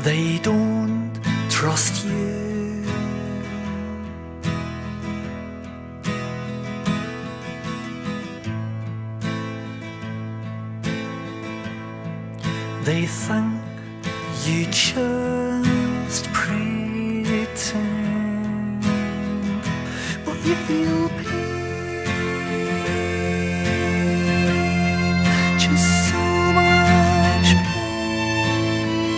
They don't trust you. They think you just pretend, but you feel pain, just so much pain.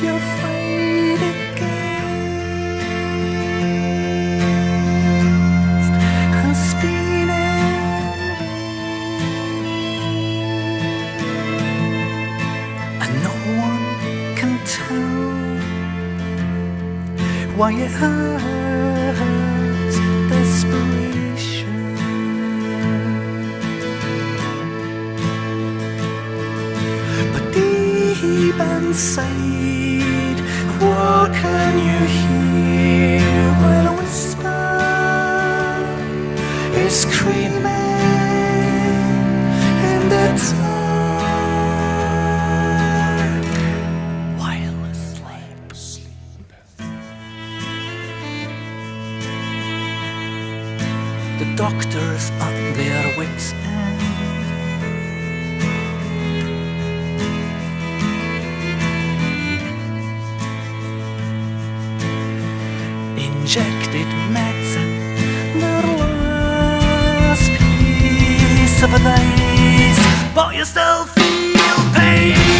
You're afraid against has been why it hurts desperation. But deep inside, what can you hear when a whisper is screaming in the dark? The doctors at their wits' end, injected medicine, their last piece of advice, but you still feel pain.